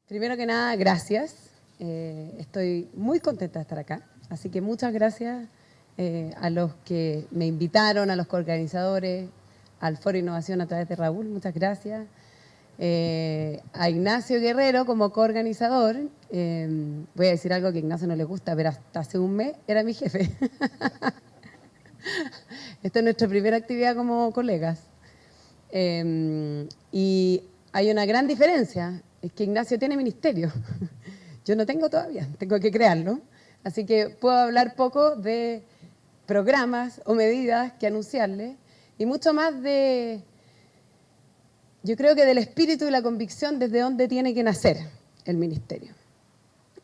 Primero que nada, gracias. Estoy muy contenta de estar acá. Así que muchas gracias a los que me invitaron, a los coorganizadores, al Foro Innovación a través de Raúl, muchas gracias. A Ignacio Guerrero como coorganizador, voy a decir algo que a Ignacio no le gusta, pero hasta hace un mes era mi jefe. Esta es nuestra primera actividad como colegas. Y hay una gran diferencia, es que Ignacio tiene ministerio. Yo no tengo todavía, tengo que crearlo. Así que puedo hablar poco de programas o medidas que anunciarle y mucho más de, yo creo que del espíritu y la convicción desde dónde tiene que nacer el ministerio.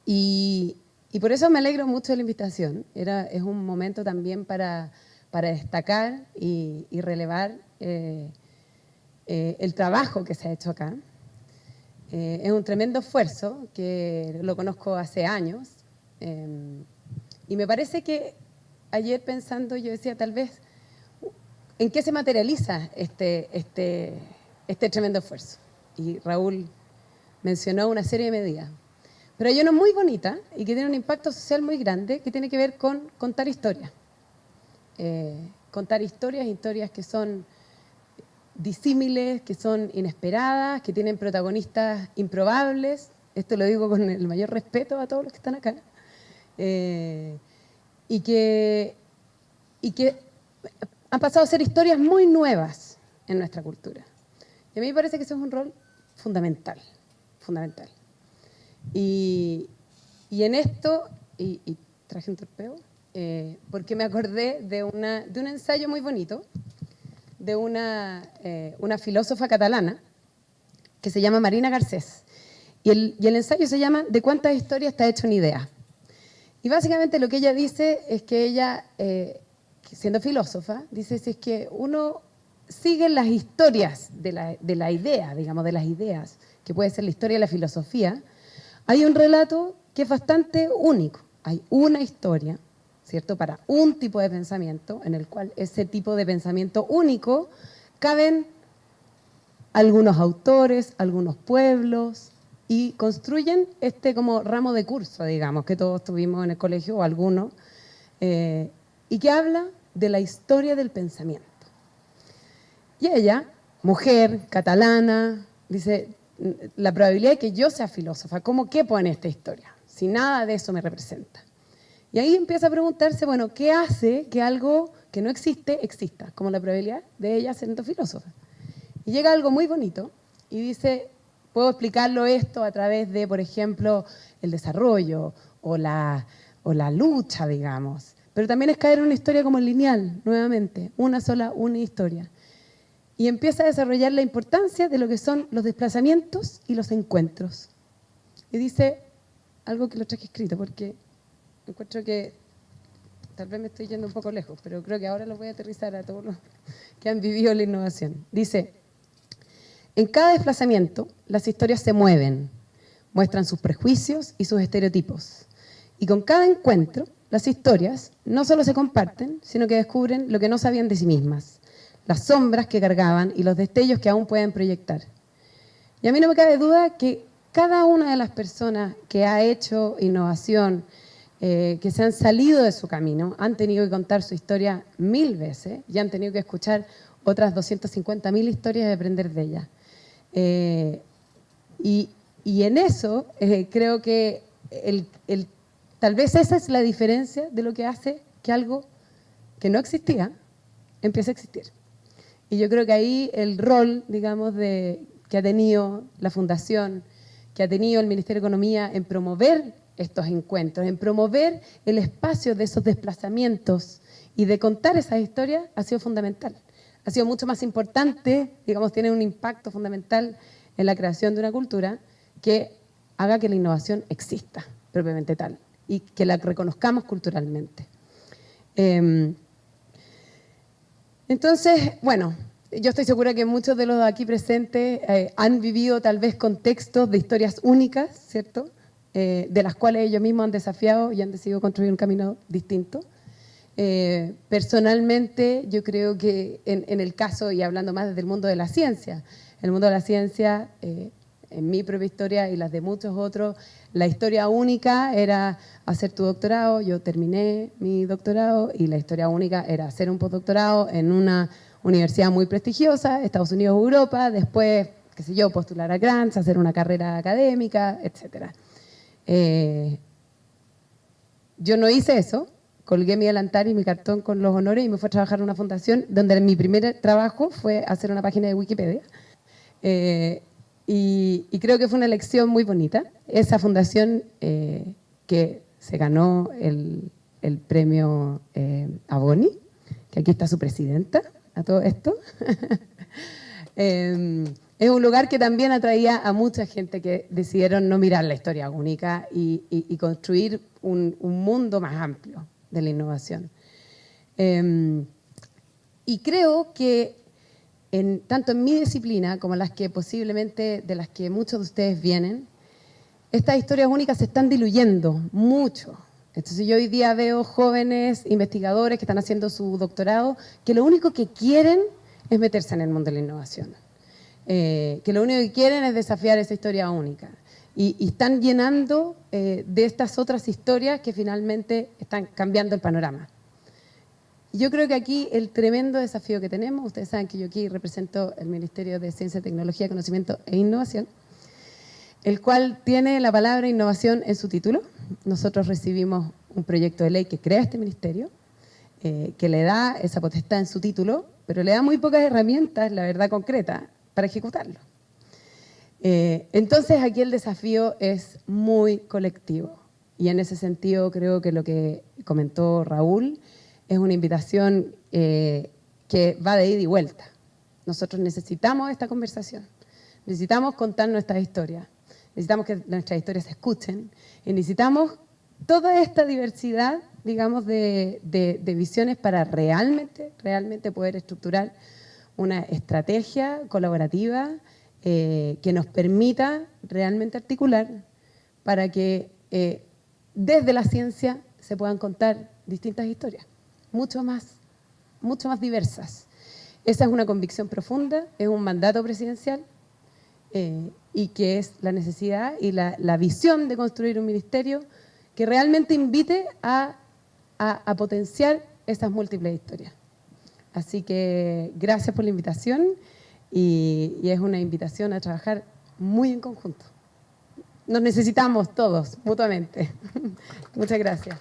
Y por eso me alegro mucho de la invitación. Es un momento también para destacar y relevar el trabajo que se ha hecho acá. Es un tremendo esfuerzo que lo conozco hace años y me parece que ayer pensando yo decía tal vez en qué se materializa este tremendo esfuerzo. Y Raúl mencionó una serie de medidas. Pero hay una muy bonita y que tiene un impacto social muy grande que tiene que ver con contar historias. Contar historias que son disímiles, que son inesperadas, que tienen protagonistas improbables. Esto lo digo con el mayor respeto a todos los que están acá. Y que han pasado a ser historias muy nuevas en nuestra cultura. Y a mí me parece que eso es un rol fundamental, fundamental. Y en esto, y traje un torpeo, porque me acordé de un ensayo muy bonito de una filósofa catalana que se llama Marina Garcés. Y el ensayo se llama ¿De cuántas historias está hecho una idea? Y básicamente lo que ella dice es que ella, siendo filósofa, dice si es que uno sigue las historias de la idea, digamos, de las ideas, que puede ser la historia de la filosofía, hay un relato que es bastante único. Hay una historia, ¿cierto?, para un tipo de pensamiento, en el cual ese tipo de pensamiento único caben algunos autores, algunos pueblos, y construyen este como ramo de curso, digamos, que todos tuvimos en el colegio, o algunos, y que habla de la historia del pensamiento. Y ella, mujer, catalana, dice, la probabilidad de que yo sea filósofa, ¿cómo quepo en esta historia? Si nada de eso me representa. Y ahí empieza a preguntarse, bueno, ¿qué hace que algo que no existe, exista? Como la probabilidad de ella siendo filósofa. Y llega algo muy bonito y dice, puedo explicarlo esto a través de, por ejemplo, el desarrollo o la lucha, digamos. Pero también es caer en una historia como lineal, nuevamente, una historia. Y empieza a desarrollar la importancia de lo que son los desplazamientos y los encuentros. Y dice algo que lo traje escrito, porque encuentro que tal vez me estoy yendo un poco lejos, pero creo que ahora lo voy a aterrizar a todos los que han vivido la innovación. Dice, en cada desplazamiento las historias se mueven, muestran sus prejuicios y sus estereotipos. Y con cada encuentro, las historias no solo se comparten, sino que descubren lo que no sabían de sí mismas, las sombras que cargaban y los destellos que aún pueden proyectar. Y a mí no me cabe duda que cada una de las personas que ha hecho innovación, que se han salido de su camino, han tenido que contar su historia 1000 veces y han tenido que escuchar otras 250.000 historias y aprender de ellas. Y en eso creo que tal vez esa es la diferencia de lo que hace que algo que no existía empiece a existir. Y yo creo que ahí el rol, digamos, que ha tenido la Fundación, que ha tenido el Ministerio de Economía en promover estos encuentros, en promover el espacio de esos desplazamientos y de contar esas historias, ha sido fundamental. Ha sido mucho más importante, digamos, tiene un impacto fundamental en la creación de una cultura que haga que la innovación exista, propiamente tal, y que la reconozcamos culturalmente. Entonces, bueno, yo estoy segura que muchos de los aquí presentes han vivido tal vez contextos de historias únicas, ¿cierto?, de las cuales ellos mismos han desafiado y han decidido construir un camino distinto. Personalmente, yo creo que en el caso, y hablando más desde el mundo de la ciencia, el mundo de la ciencia en mi propia historia y las de muchos otros, la historia única era hacer tu doctorado. Yo terminé mi doctorado y la historia única era hacer un postdoctorado en una universidad muy prestigiosa, Estados Unidos o Europa, después, qué sé yo, postular a grants, hacer una carrera académica, etc. Yo no hice eso, colgué mi delantal y mi cartón con los honores y me fui a trabajar en una fundación donde mi primer trabajo fue hacer una página de Wikipedia. Y creo que fue una elección muy bonita. Esa fundación que se ganó el premio Aboni, que aquí está su presidenta, a todo esto. Es un lugar que también atraía a mucha gente que decidieron no mirar la historia única y construir un mundo más amplio de la innovación. Y creo que tanto en mi disciplina como las que posiblemente de las que muchos de ustedes vienen, estas historias únicas se están diluyendo mucho. Entonces yo hoy día veo jóvenes investigadores que están haciendo su doctorado que lo único que quieren es meterse en el mundo de la innovación. Que lo único que quieren es desafiar esa historia única. Y están llenando de estas otras historias que finalmente están cambiando el panorama. Yo creo que aquí el tremendo desafío que tenemos, ustedes saben que yo aquí represento el Ministerio de Ciencia, Tecnología, Conocimiento e Innovación, el cual tiene la palabra innovación en su título. Nosotros recibimos un proyecto de ley que crea este ministerio, que le da esa potestad en su título, pero le da muy pocas herramientas, la verdad concreta, para ejecutarlo. Entonces aquí el desafío es muy colectivo y en ese sentido creo que lo que comentó Raúl es una invitación que va de ida y vuelta. Nosotros necesitamos esta conversación, necesitamos contar nuestras historias, necesitamos que nuestras historias se escuchen y necesitamos toda esta diversidad, digamos, de visiones para realmente poder estructurar una estrategia colaborativa que nos permita realmente articular para que desde la ciencia se puedan contar distintas historias, mucho más diversas. Esa es una convicción profunda, es un mandato presidencial y que es la necesidad y la visión de construir un ministerio que realmente invite a potenciar esas múltiples historias. Así que gracias por la invitación y es una invitación a trabajar muy en conjunto. Nos necesitamos todos, mutuamente. Muchas gracias.